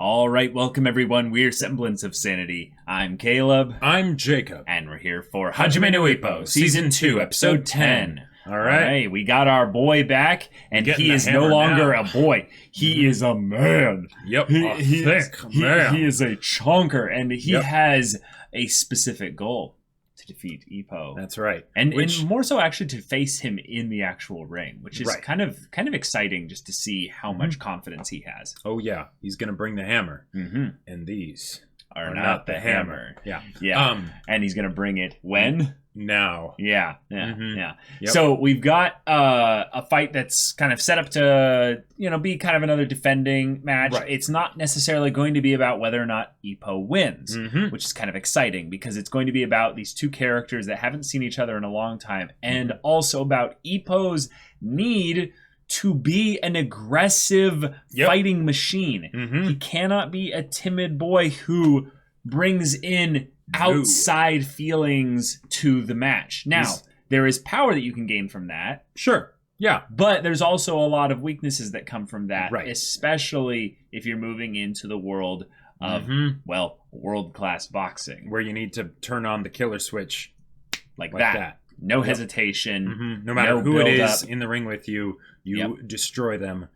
All right, welcome everyone. We're Semblance of Sanity. I'm Caleb. I'm Jacob. And we're here for Hajime no Ippo, Season 2, Episode 10. All right. We got our boy back, and he is no longer a boy. He is a man. Yep, He is a chonker, and he Yep. has a specific goal to defeat Ippo. That's right. And more so actually to face him in the actual ring, which is Right. kind of exciting just to see how much confidence he has. Oh, yeah. He's going to bring the hammer. Mm-hmm. And these Are not the hammer. Yeah. Yeah. And he's going to bring it when? Now. Yeah. Yep. So we've got a fight that's kind of set up to, be kind of another defending match. Right. It's not necessarily going to be about whether or not Ippo wins, which is kind of exciting because it's going to be about these two characters that haven't seen each other in a long time, and also about Ippo's need to be an aggressive fighting machine. He cannot be a timid boy who brings in outside feelings to the match. Now, there is power that you can gain from that. Sure. Yeah. But there's also a lot of weaknesses that come from that, Right. especially if you're moving into the world of, world-class boxing. Where you need to turn on the killer switch Like that. No hesitation. No matter who it is build-up. in the ring with you, you destroy them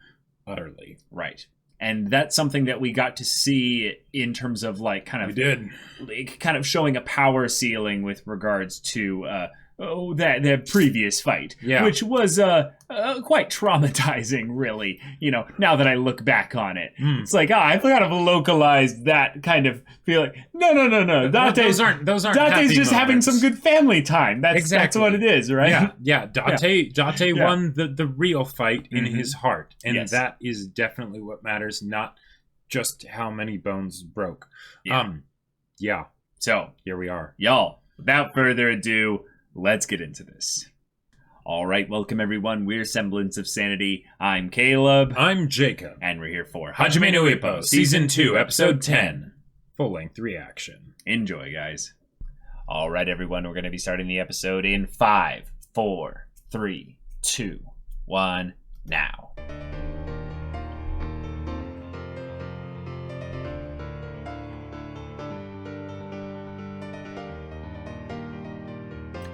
utterly. Right. And that's something that we got to see in terms of kind of showing a power ceiling with regards to that previous fight, which was quite traumatizing, really. Now that I look back on it, it's like I kind of localized that kind of feeling. No. Those aren't Dante's happy just having moments. some good family time. That's what it is, right? Yeah. Dante won the real fight in his heart, and that is definitely what matters, not just how many bones broke. So here we are, y'all. Without further ado, let's get into this. All right, welcome everyone. We're Semblance of Sanity. I'm Caleb. I'm Jacob. And we're here for Hajime no Ippo, Season 2, Episode 10. Full-length reaction. Enjoy, guys. All right, everyone. We're going to be starting the episode in 5, 4, 3, 2, 1, now.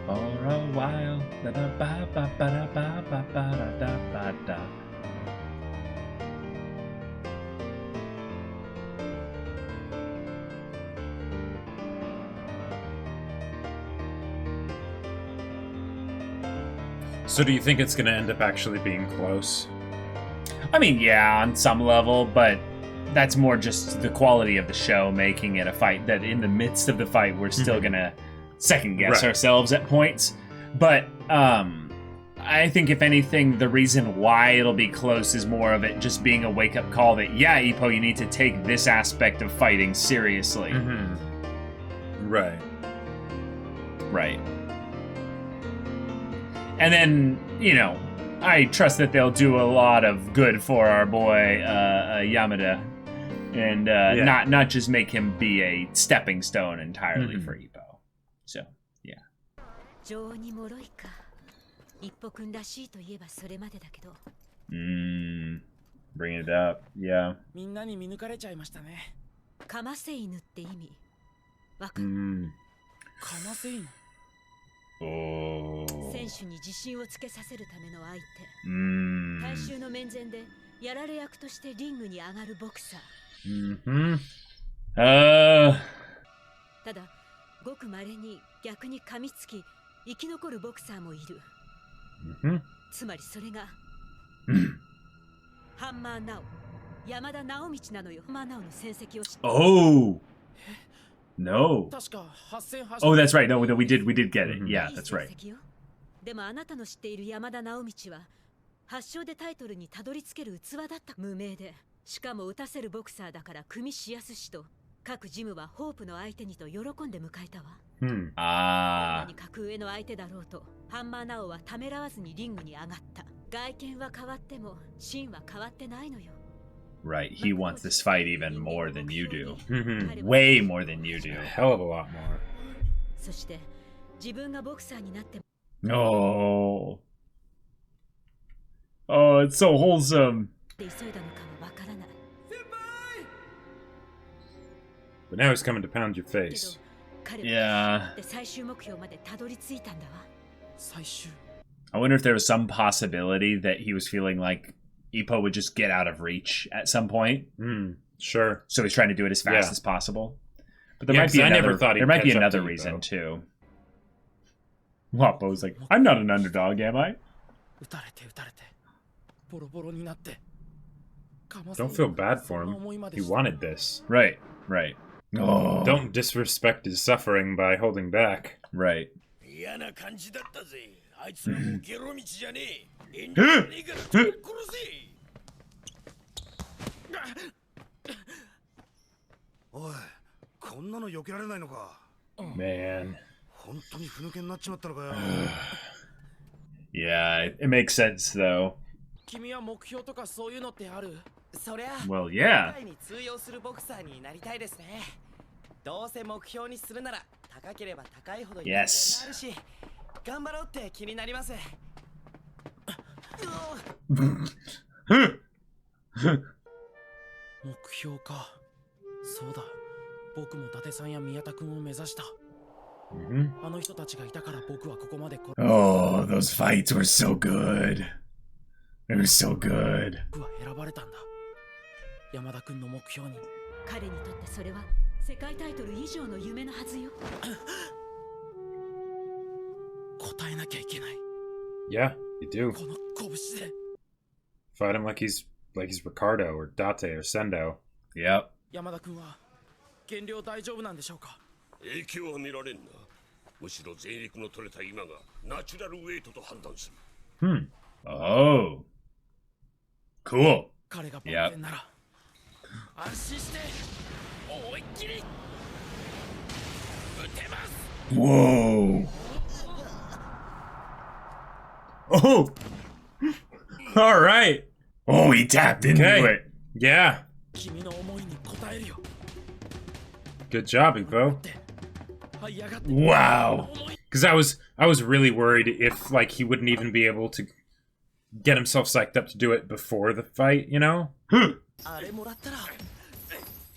For a while, ba-da-ba-ba-ba-da-ba-ba-da-da-ba-da. So do you think it's going to end up actually being close? I mean, yeah, on some level, but that's more just the quality of the show making it a fight that in the midst of the fight we're still going to second guess ourselves at points. But I think if anything, the reason why it'll be close is more of it just being a wake-up call that, Ippo, you need to take this aspect of fighting seriously. Right. And then, I trust that they'll do a lot of good for our boy Yamada, and not just make him be a stepping stone entirely for Ippo. So, yeah. Bring it up, yeah. Oh. Hammer Nao, Yamada Naomichi なのよ。Hammer Nao の戦績を知って。 Oh. No. Oh, that's right. No, we did get it. Yeah, that's right. でもあなたの知っている山田直道は発祥でタイトルにたどり着ける器だった。無名で、しかも打たせるボクサーだから組しやすしと各ジムはホープの相手にと喜んで迎えたわ。何格上の相手だろうとハンマーナオはためらわずにリングに上がった。外見は変わっても芯は変わってないのよ。 Right, he wants this fight even more than you do. Way more than you do. A hell of a lot more. Oh. Oh, it's so wholesome. But now he's coming to pound your face. Yeah. 最終目標までたどり着いたんだわ。 I wonder if there was some possibility that he was feeling like Ippo would just get out of reach at some point. Sure. So he's trying to do it as fast as possible. But there Yeah, might be 'cause I another, never thought he'd there might be catch up another to Ippo. reason too. Wappo was like, I'm not an underdog, am I? Don't feel bad for him. He wanted this. Right, right. Oh. Don't disrespect his suffering by holding back. Right. 嫌な感じだったぜ。あいつらもゲロ道じゃねえ。遠慮ねえから殺せ。おい、こんなの避けられないのか。Man. 本当にふぬけになっちまったのかよ。Yeah, it makes sense though. 君は目標とかそういうのってある？そりゃ Well, yeah. 世界に通用するボクサーになりたいですね。どうせ目標にするなら高ければ高いほど有望があるし、頑張ろうって気になります。目標か。そうだ。僕も伊達さんや宮田君を目指した。あの人たちがいたから僕はここまで来 Oh, those fights were so good. They were so good. 僕は選ばれたんだ。山田君の目標に。彼にとってそれは世界タイトル以上の夢のはずよ。答えなきゃいけない。 Yeah, you do. この拳で。 Fight him like he's Ricardo or Date or Sendo. Yep. 山田君は減量大丈夫なんでしょうか。影響は見られんな。むしろ全力の取れた今がナチュラルウェイトと判断する。Oh. Cool. 彼が万全なら安心して思いっきり撃てます。 Whoa. Oh. All right. Oh, he tapped into Okay. it. Yeah. 君の思いに応えるよ。 Good job, Ippo. はいやがって Wow. Because I was really worried if like he wouldn't even be able to get himself psyched up to do it before the fight, you know? あれもらったら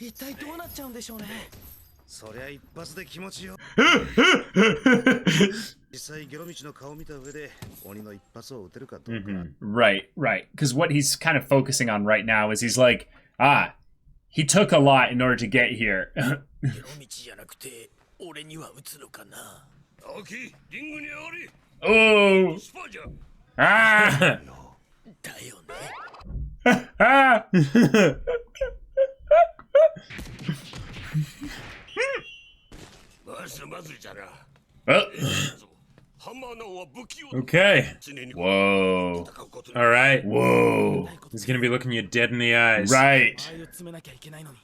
一体どうなっちゃうんでしょうね。そりゃ一発で気持ちよ。実際ゲロ道の顔を見た上で鬼の一発を撃てるかどうか。Right, right. Because what he's kind of focusing on right now is he's like, he took a lot in order to get here. ゲロ道じゃなくて俺には撃つのかな。青木、リングに上がれ。 Oh. スパーじゃ。Ah. だよね。Ah. まずいじゃな。 Oh. ハンマーナオは武器を Okay. 常に Whoa. All right. Whoa. He's gonna be looking you dead in the eyes. Right. ああいう詰めなきゃいけないのに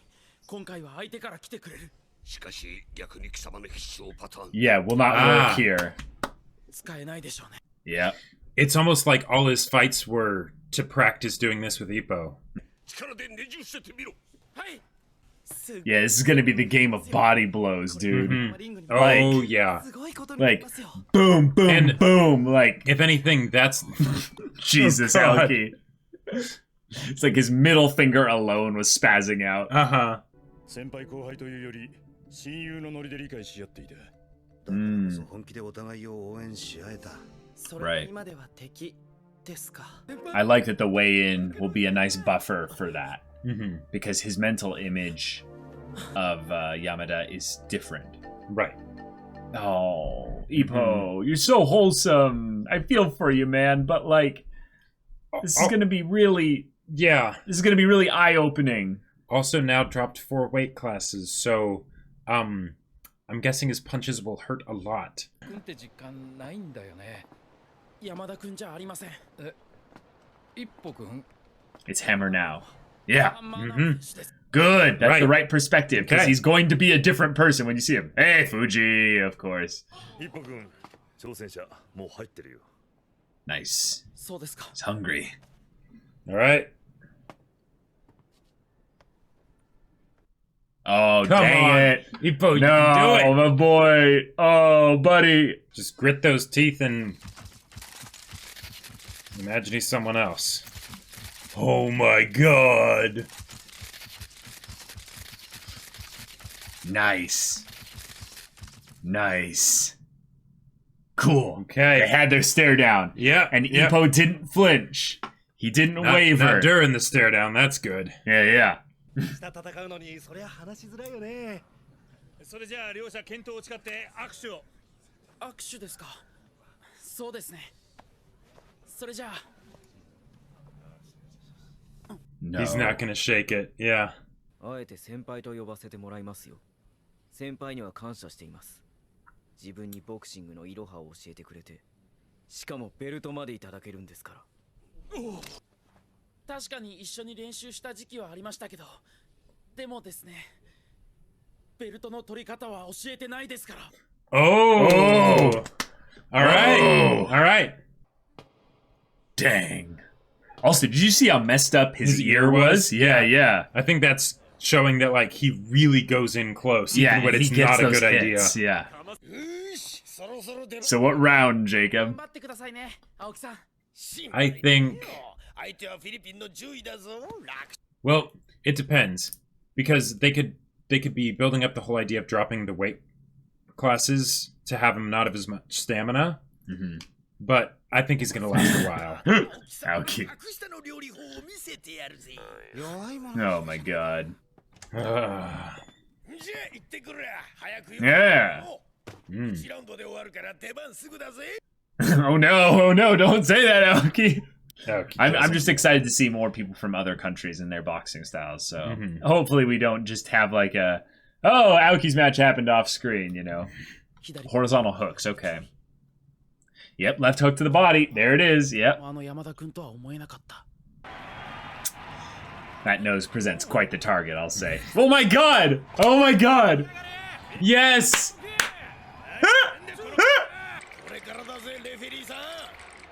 今回は相手から来てくれる。しかし逆に貴様の必勝パターン。 Yeah, will not work here. 使えないでしょうね。 Yep. It's almost like all his fights were to practice doing this with Ippo. 力でねじ伏せてみろ。はい。 Yeah, this is gonna be the game of body blows, dude. Oh yeah. すごいことになり Like, ますよ。 boom, boom, And- boom. Like, If anything, that's Jesus, Oh, God. Alki. It's like his middle finger alone was spazzing out. uh-huh. 先輩後輩というより親友のノリで理解し合っていた。だからこそ本気でお互いを応援し合えた。それが今では敵ですか。 I like that the way in will be a nice buffer for that. Mm-hmm. Because his mental image of Yamada is different. Right. Oh, Ippo, you're so wholesome. I feel for you, man. But like, this is gonna be really, Yeah. this is gonna be really eye-opening. Also now dropped 4 weight classes, so I'm guessing his punches will hurt a lot. 君って実感ないんだよね。山田君じゃありません。一歩君。 It's Hammer Nao. Yeah, ハンマーナウ選手です。 good. That's the Right. right perspective because Okay. he's going to be a different person when you see him. Hey, Fuji, of course. 一歩君、挑戦者もう入ってるよ。 Nice. そうですか。 He's hungry. All right. Oh, Come dang on. it. Ippo, you No, can do it. my boy. Oh, buddy. Just grit those teeth and imagine he's someone else. Oh my god. Nice. Nice. Cool. Okay. They had their stare down. Yeah. And Ippo didn't flinch. He didn't waver. Not during the stare down. That's good. Yeah, yeah. 戦うのにそりゃ話しづらいよね。それじゃあ両者健闘を誓って握手を。握手ですか。そうですね。それじゃあ。No. He's not gonna shake it. Yeah. あえて先輩と呼ばせてもらいますよ。先輩には感謝しています。自分にボクシングのイロハを教えてくれて、しかもベルトまでいただけるんですから。確かに一緒に練習した時期はありましたけど、でもですね、ベルトの取り方は教えてないですから。Oh! All right. All right. Dang. Also, did you see how messed up his ear was? Yeah, yeah. I think that's showing that, like, he really goes in close, even when it's not a good idea. Yeah. So what round, Jacob? 頑張ってくださいね、青木さん。I think... Well, it depends. Because they could be building up the whole idea of dropping the weight classes to have him not have as much stamina. Mm-hmm. But I think he's gonna last a while. How cute. Oh my god. Yeah. Oh no, don't say that, Aoki. I'm just excited to see more people from other countries in their boxing styles, so hopefully we don't just have like a, oh, Aoki's match happened off screen, you know. Horizontal hooks, okay. Yep, left hook to the body. There it is, yep. That nose presents quite the target, I'll say. Oh my god! Oh my god! Yes!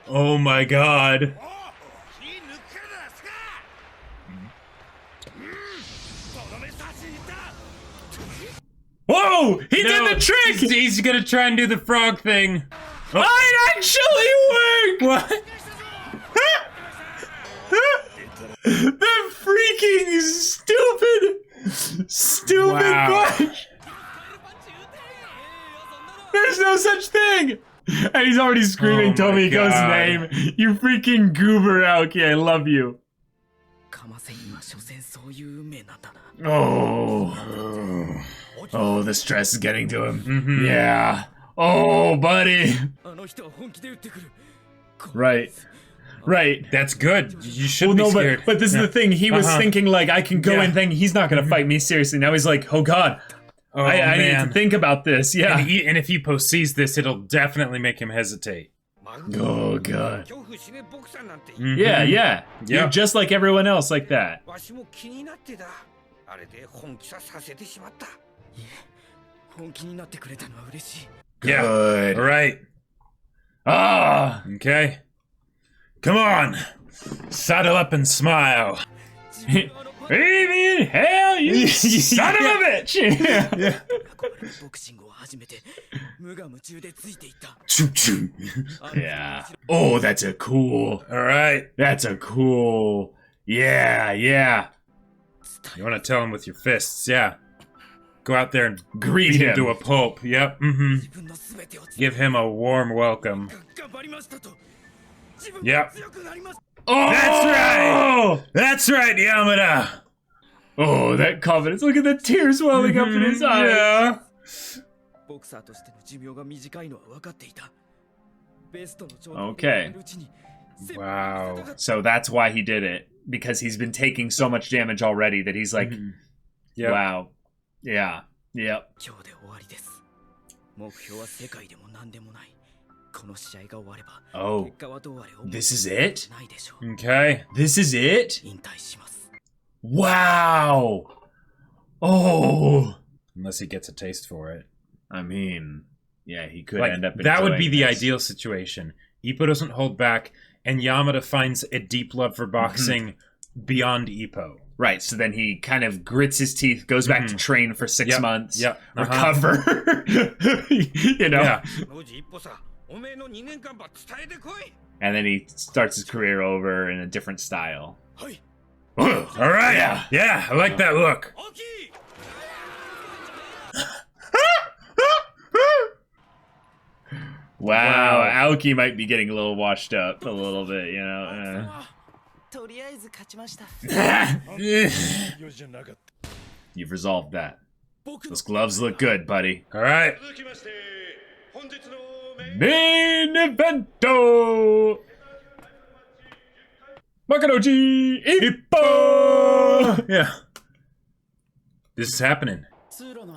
Oh my god. Whoa! He did the trick! He's gonna try and do the frog thing. Oh. It actually worked! What? That freaking stupid punch! There's no such thing! And he's already screaming Tomiko's name. You freaking goober, Aoki, I love you. Oh. Oh, the stress is getting to him. Mm-hmm. Yeah. Oh, buddy. Right. Right. That's good. You should be scared. But this is the thing. He was thinking, like, I can go and think he's not going to fight me seriously. Now he's like, oh, God. Oh, I need to think about this. Yeah. And if Ippo sees this, it'll definitely make him hesitate. Oh, God. Mm-hmm. Yeah, yeah. You're just like everyone else like that. Yeah. Good. All right. Ah. Okay. Come on. Saddle up and smile. Baby, hell, you son of a bitch! Yeah. Yeah. Oh, that's a cool. All right. That's a cool. Yeah, yeah. You want to tell him with your fists, yeah. Go out there and Greet beat him to a pulp. Yep. Mm-hmm. Give him a warm welcome. Yep. Oh! That's right! That's right, Yamada! Oh, that confidence. Look at the tears welling up in his eyes. Yeah. Okay. Wow. So that's why he did it. Because he's been taking so much damage already that he's like, Yep. wow. Yeah. Yep. Oh. This is it? Okay. This is it? Wow. Oh. Unless he gets a taste for it. I mean, yeah, he could Like, end up that would be enjoying the this. ideal situation. Ippo doesn't hold back, and Yamada finds a deep love for boxing beyond Ippo. Right, so then he kind of grits his teeth, goes back to train for 6 months, recover, you know? Yeah. And then he starts his career over in a different style. All right. Yeah, I like that look. Wow, Aoki might be getting a little washed up a little bit, you know. とりあえず勝ちました。 You've resolved that. Those gloves look good, buddy. All right. 続きまして本日の Main evento! Makanoji Ippo! Yeah. This is happening. 通路の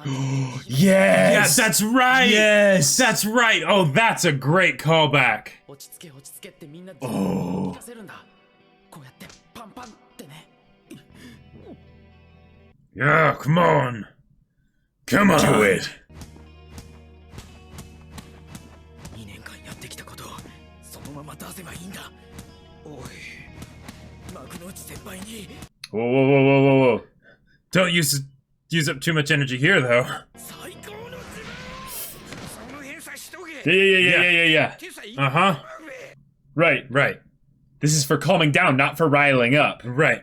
Yes! Yeah, that's right. Yes! That's right. Oh, that's a great callback. 落ち着け落ち着けってみんな自分に聞かせるんだ。こうやってパンパンってね。 Yeah, come on. Come on. Do it. 2年間やってきたことをそのまま出せばいいんだ。おい、幕内先輩に Whoa, whoa, whoa, whoa, whoa, whoa. Don't use up too much energy here, though. 最高の自分。その辺さしとけ。 Yeah. 今朝いい Uh-huh. Right. Right. This is for calming down, not for riling up. Right.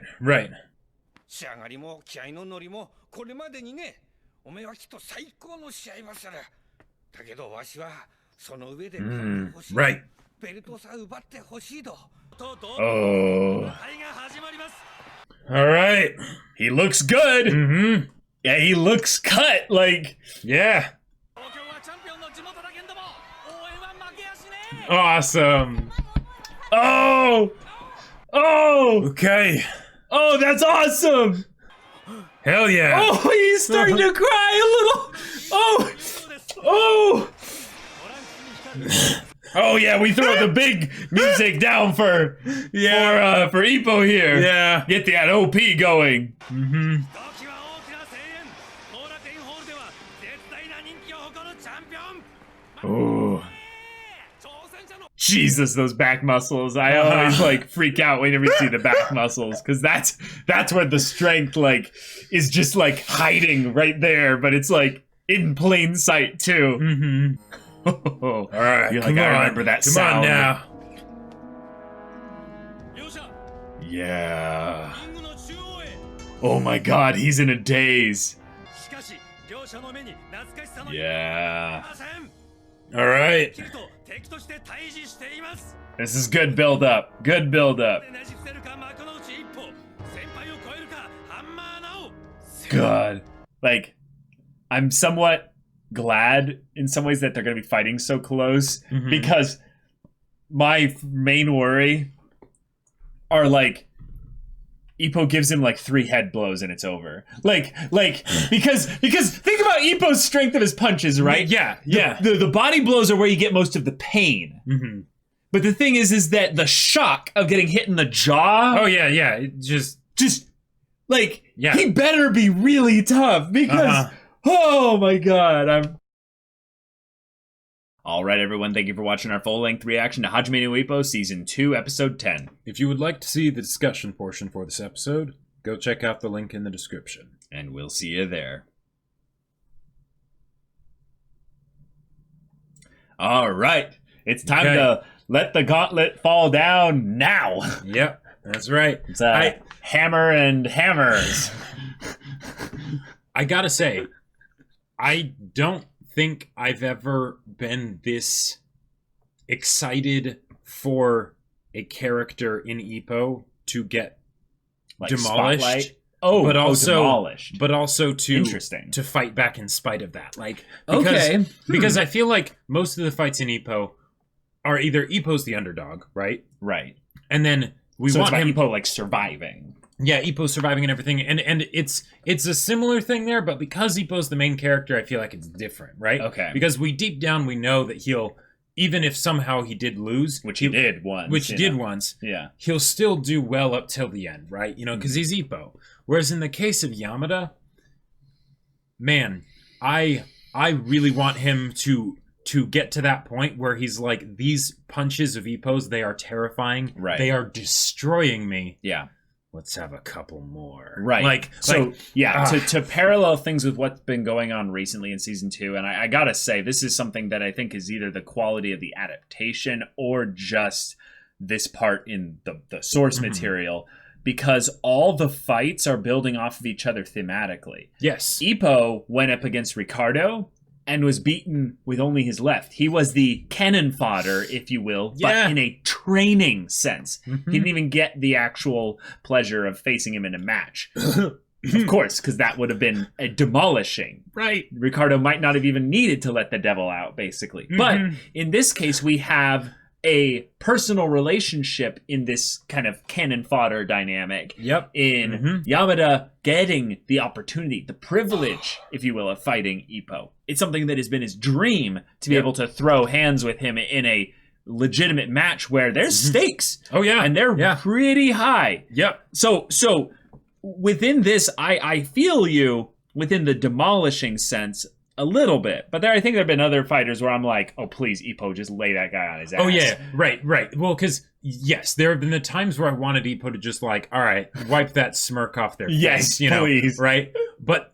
仕上がりも気合の乗りもこれまでにね、おめえはきっと最高の試合馬さだ。だけどわしはその上で勝ってほしい。 Right. ベルトさ奪ってほしいと。 Oh. 戦いが始まります。 All right. He looks good. Mm-hmm. Yeah, he looks cut. Like, Yeah. 東京はチャンピオンの地元だけんども応援は負けやしね。 Awesome. oh, Okay. oh, that's awesome. Hell yeah. Oh, he's starting to cry a little. Oh. Oh yeah, we throw the big music down for Ippo here. Yeah. Get that OP going. Mm-hmm. 時は大きな声援。コーラテンホールでは絶大な人気を誇るチャンピオン。 Oh. 挑戦者の Jesus, those back muscles. I always like freak out whenever you see the back muscles, because that's where the strength like is just like hiding right there, but it's like in plain sight too. Mm-hmm. All right, You're come like, I on. remember that Come sound. on now. 両者 Yeah. リングの中央へ。 Oh my god, he's in a daze. しかし両者の目に懐かしさの Yeah. ません。 All right. キルと敵として対峙しています。 This is good build up. Good build up. ねじ伏せるか幕の内一歩。先輩を超えるかハンマーナオ。 God. Like, I'm somewhat glad in some ways that they're going to be fighting so close, because my main worry are like Ippo gives him like 3 head blows and it's over. Like because think about Ippo's strength of his punches, right? Yeah. The body blows are where you get most of the pain. Mm-hmm. But the thing is that the shock of getting hit in the jaw. Oh yeah. It just Like, Yeah. he better be really tough, because oh my god, Alright everyone, thank you for watching our full-length reaction to Hajime no Ippo Season 2, Episode 10. If you would like to see the discussion portion for this episode, go check out the link in the description. And we'll see you there. Alright, it's time to let the gauntlet fall down now. Yep, that's right. It's hammer and hammers. I gotta say, I don't think I've ever been this excited for a character in Ippo to get Like demolished. Spotlight? Oh, but also demolished. But also to Interesting. to fight back in spite of that. Like Okay. because I feel like most of the fights in Ippo are either Ippo's the underdog, right? Right. And then we So want it's about him Ippo like surviving. Yeah, Ippo's surviving and everything, and it's a similar thing there, but because Ippo's the main character, I feel like it's different, right? Okay. Because deep down we know that he'll, even if somehow he did lose, Which he did once. which he you did know. once, Yeah. he'll still do well up till the end, right? You know, because he's Ippo. Whereas in the case of Yamada, man, I really want him to get to that point where he's like, these punches of Ippo's, they are terrifying. Right. They are destroying me. Yeah. Let's have a couple more. Right. To parallel things with what's been going on recently in Season 2, and I gotta say, this is something that I think is either the quality of the adaptation or just this part in the source material, because all the fights are building off of each other thematically. Yes. Ippo went up against Ricardo, and was beaten with only his left. He was the cannon fodder, if you will, but in a training sense. He didn't even get the actual pleasure of facing him in a match. Of course, because that would have been a demolishing. Right. Ricardo might not have even needed to let the devil out, basically. But in this case, we have a personal relationship in this kind of cannon fodder dynamic. Yep. In Yamada getting the opportunity, the privilege, if you will, of fighting Ippo. It's something that has been his dream to be able to throw hands with him in a legitimate match where there's stakes. Oh, yeah. And they're pretty high. Yep. So within this, I feel you within the demolishing sense a little bit, but I think there have been other fighters where I'm like, oh, please, Ippo, just lay that guy on his ass. Oh, yeah, right. Well, because, yes, there have been the times where I wanted Ippo to just like, all right, wipe that smirk off their face, please. Right? But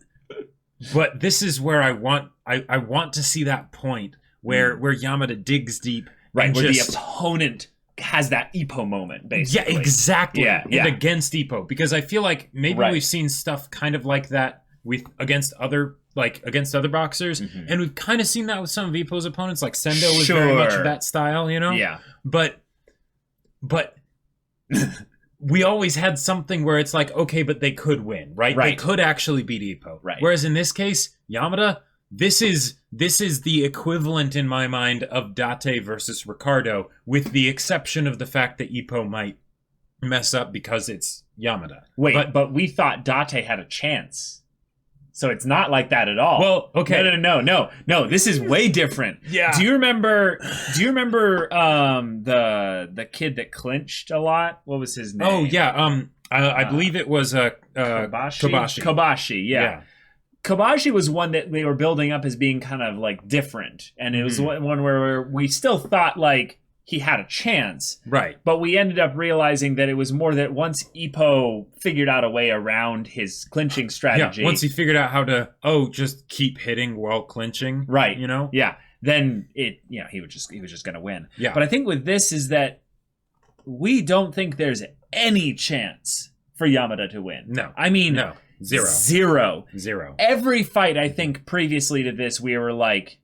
this is where I want to see that point where Yamada digs deep. Right, where the opponent has that Ippo moment, basically. Yeah, exactly. Yeah. And against Ippo, because I feel like maybe we've seen stuff kind of like that against other boxers, and we've kind of seen that with some of Ippo's opponents, like Sendo was very much of that style, Yeah. But we always had something where it's like, okay, but they could win, right? They could actually beat Ippo. Right. Whereas in this case, Yamada, this is the equivalent in my mind of Date versus Ricardo, with the exception of the fact that Ippo might mess up because it's Yamada. Wait, but we thought Date had a chance. So it's not like that at all. Well, okay. No. This is way different. Yeah. Do you remember the kid that clinched a lot? What was his name? Oh yeah. I believe it was Kobashi. Kobashi, yeah. Kobashi was one that they were building up as being kind of like different, and it was one where we still thought like he had a chance. Right. But we ended up realizing that it was more that once Ippo figured out a way around his clinching strategy. Yeah, once he figured out how to, just keep hitting while clinching. Right. You know? Yeah. Then he was just going to win. Yeah. But I think with this is that we don't think there's any chance for Yamada to win. No. I mean, no. Zero. Every fight, I think, previously to this, we were like,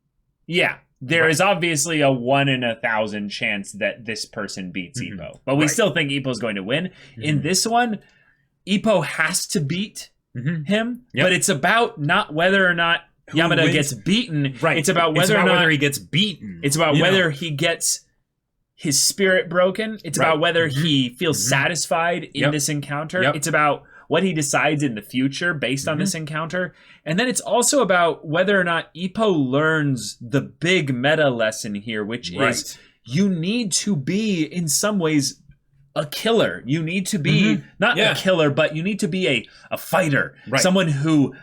yeah, there is obviously a 1 in 1,000 chance that this person beats Ippo. But we still think Ippo's going to win. In this one, Ippo has to beat him. Yep. But it's about not whether or not Yamada gets beaten. Right. It's about whether or not whether he gets beaten. It's about whether he gets his spirit broken. It's about whether he feels satisfied in this encounter. It's about what he decides in the future based on this encounter. And then it's also about whether or not Ippo learns the big meta lesson here, which is you need to be, in some ways, a killer. You need to be, not a killer, but you need to be a fighter. Right. Someone who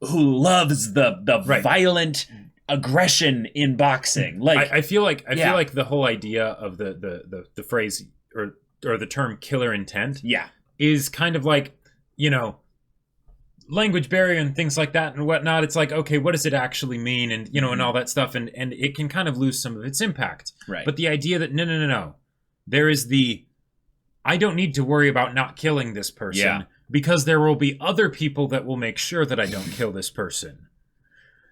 loves the violent aggression in boxing. Like I feel like the whole idea of the phrase or the term killer intent is kind of like, language barrier and things like that and whatnot. It's like, okay, what does it actually mean? And, and all that stuff. And it can kind of lose some of its impact. Right. But the idea that, no. There is I don't need to worry about not killing this person because there will be other people that will make sure that I don't kill this person.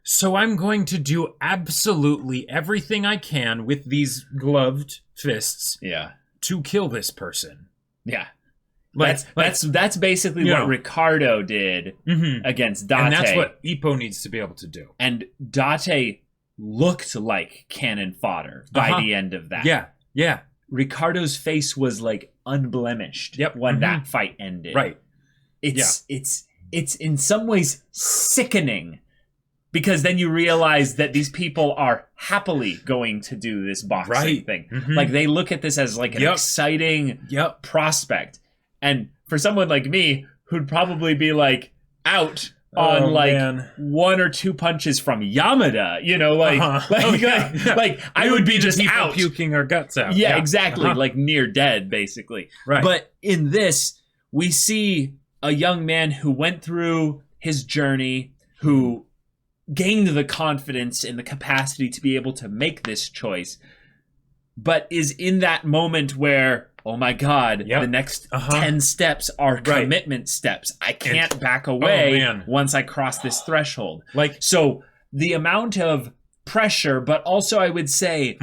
So I'm going to do absolutely everything I can with these gloved fists to kill this person. Yeah. That's basically what Ricardo did against Date. And that's what Ippo needs to be able to do. And Date looked like cannon fodder by the end of that. Yeah. Ricardo's face was like unblemished when that fight ended. Right. It's in some ways sickening, because then you realize that these people are happily going to do this boxing thing. Like they look at this as like an exciting prospect. And for someone like me, who'd probably be like out on 1 or 2 punches from Yamada, I would be just out, puking our guts out. Yeah, exactly, like near dead, basically. Right. But in this, we see a young man who went through his journey, who gained the confidence and the capacity to be able to make this choice, but is in that moment where, oh my God, the next 10 steps are commitment steps. I can't back away once I cross this threshold. Like, so the amount of pressure, but also I would say,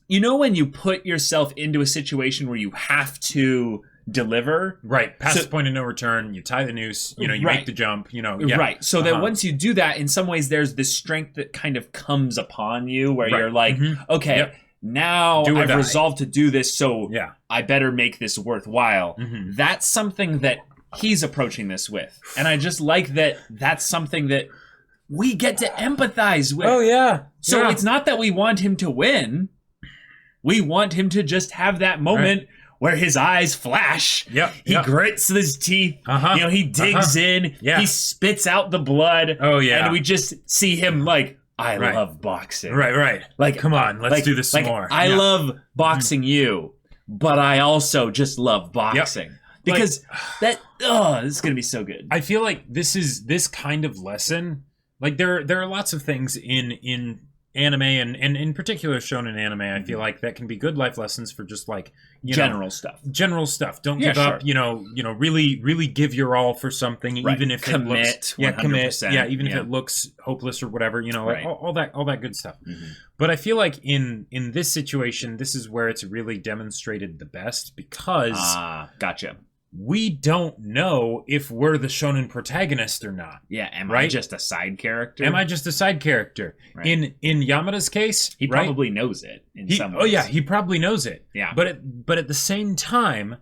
you know, when you put yourself into a situation where you have to deliver, right, past the point of no return, you tie the noose, you know, you make the jump, you know, right, so that once you do that, in some ways there's this strength that kind of comes upon you where you're like, okay, now I've resolved to do this, so I better make this worthwhile. That's something that he's approaching this with, and I just like that that's something that we get to empathize with. So it's not that we want him to win, we want him to just have that moment where his eyes flash. He grits his teeth. You know, he digs in. He spits out the blood. And we just see him like, I love boxing. Like, come on, let's do this some more. I love boxing you, but I also just love boxing. Because this is going to be so good. I feel like this kind of lesson, like there are lots of things in anime and in particular shonen anime, I feel like that can be good life lessons for just like, you general know, stuff. Don't give up, you know, really give your all for something, even if it looks, commit, even if it looks hopeless or whatever, you know, like all that good stuff. But I feel like in this situation, this is where it's really demonstrated the best, because we don't know if we're the shonen protagonist or not. Am I just a side character? Am I just a side character? In Yamada's case, he probably knows it in some ways. Oh yeah, he probably knows it. But at the same time,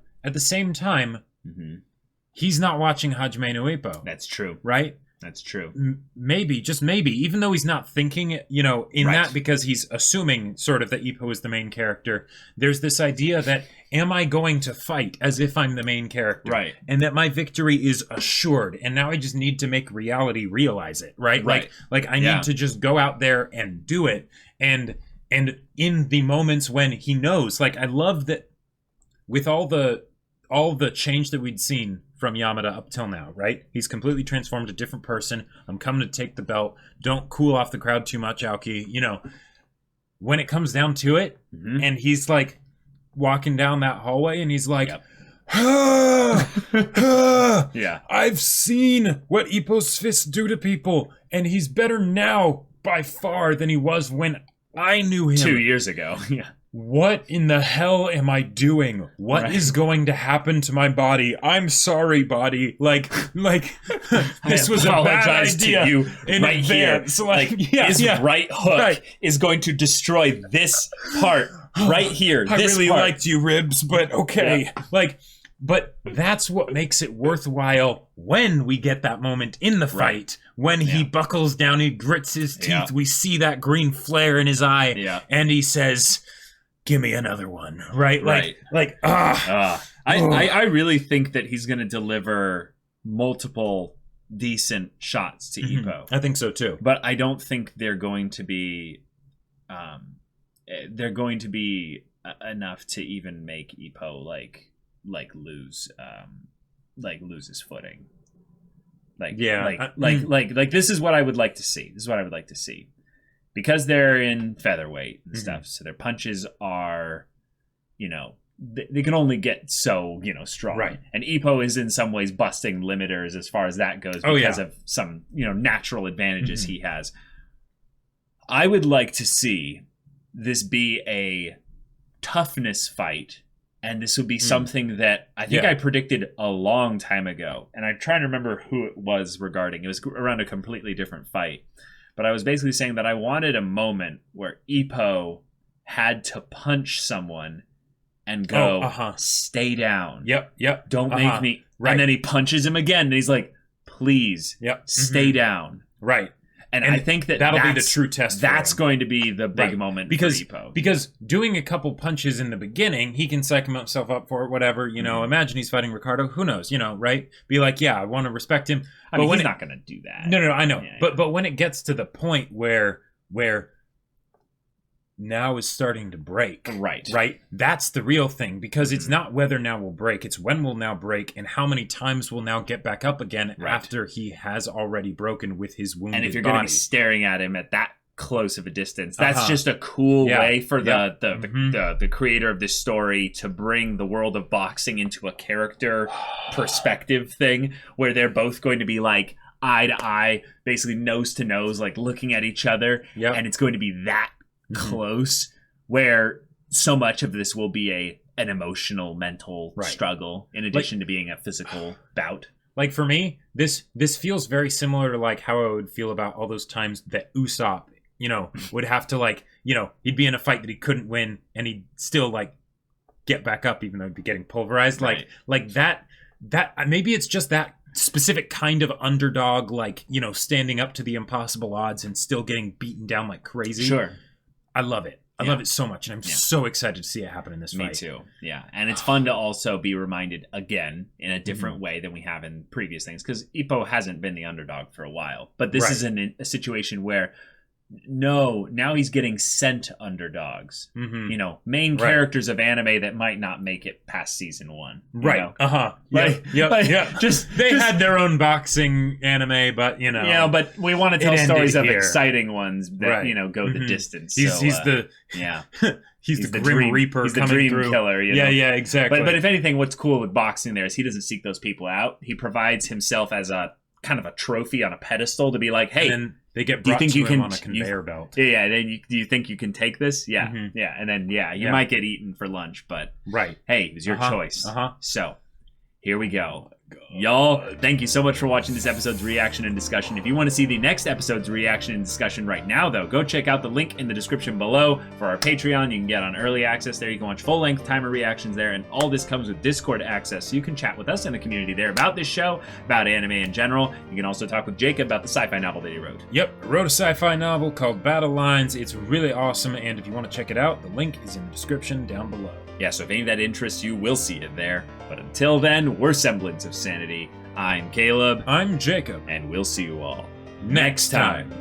he's not watching Hajime no Ippo. That's true. Right? That's true. Maybe, just maybe, even though he's not thinking it, you know, in that, because he's assuming sort of that Ippo is the main character, there's this idea that, am I going to fight as if I'm the main character? And that my victory is assured, and now I just need to make reality realize it, right? Like I need to just go out there and do it, and in the moments when he knows, like, I love that with all the change that we'd seen from Yamada up till now, right? He's completely transformed a different person. I'm coming to take the belt. Don't cool off the crowd too much, Aoki. You know, when it comes down to it, and he's like walking down that hallway, and he's like, I've seen what Ippo's fists do to people, and he's better now by far than he was when I knew him 2 years ago. What in the hell am I doing? What is going to happen to my body? I'm sorry, body. Like this was a bad idea. To you in right advance. Here. Like his right hook is going to destroy this part right here. I really liked you, Ribs, but okay. But that's what makes it worthwhile when we get that moment in the fight. When he buckles down, he grits his teeth. We see that green flare in his eye, and he says, give me another one, right? I really think that he's going to deliver multiple decent shots to Ippo. I think so too. But I don't think they're going to be enough to even make Ippo lose his footing. This is what I would like to see. Because they're in featherweight and stuff, so their punches are, you know, they can only get so, you know, strong. And Ippo is in some ways busting limiters as far as that goes because of some, you know, natural advantages he has. I would like to see this be a toughness fight, and this would be something that I think I predicted a long time ago, and I'm trying to remember who it was regarding. It was around a completely different fight. But I was basically saying that I wanted a moment where Ippo had to punch someone and go, stay down. Don't make me. And then he punches him again, and he's like, please, stay down. And I think that'll be the true test. That's going to be the big moment for Ippo. Because doing a couple punches in the beginning, he can psych himself up for it, whatever. You know, imagine he's fighting Ricardo. Who knows? You know, right? Be like, I want to respect him. I mean, he's not going to do that. No, I know. But when it gets to the point where Now is starting to break. Right? That's the real thing, because it's not whether Now will break, it's when will Now break and how many times will Now get back up again after he has already broken with his wounded body. And if you're going to be staring at him at that close of a distance, that's just a cool way for the creator of this story to bring the world of boxing into a character perspective thing where they're both going to be like, eye to eye, basically nose to nose, like looking at each other. Yep. And it's going to be that close, where so much of this will be an emotional, mental struggle in addition to being a physical bout. Like for me, this feels very similar to like how I would feel about all those times that Usopp, would have to like, he'd be in a fight that he couldn't win and he'd still like get back up even though he'd be getting pulverized. Right. Like that maybe it's just that specific kind of underdog, like, standing up to the impossible odds and still getting beaten down like crazy. Sure. I love it. I love it so much, and I'm so excited to see it happen in this fight. Me too. Yeah, and it's fun to also be reminded again in a different way than we have in previous things, because Ippo hasn't been the underdog for a while. But this is a situation where now he's getting sent underdogs. Main characters of anime that might not make it past season 1. Right. Just they had their own boxing anime, but but we want to tell stories of here. Exciting ones that go the distance. He's the Grim Reaper. He's the coming dream through. killer. Yeah, exactly. But if anything, what's cool with boxing there is he doesn't seek those people out. He provides himself as a kind of a trophy on a pedestal to be like, hey. And then they get brought to him on a conveyor belt. Yeah. Then do you think you can take this? Yeah, yeah. And then you might get eaten for lunch, but hey, it was your choice. So here we go. Y'all, thank you so much for watching this episode's reaction and discussion. If you want to see the next episode's reaction and discussion right now, though, go check out the link in the description below for our Patreon. You can get on early access there. You can watch full-length timer reactions there, and all this comes with Discord access, so you can chat with us in the community there about this show, about anime in general. You can also talk with Jacob about the sci-fi novel that he wrote. Yep, I wrote a sci-fi novel called Battle Lines. It's really awesome, and if you want to check it out, the link is in the description down below. Yeah, so if any of that interests you, we'll see it there. But until then, we're Semblance of Sanity. I'm Caleb. I'm Jacob. And we'll see you all next time.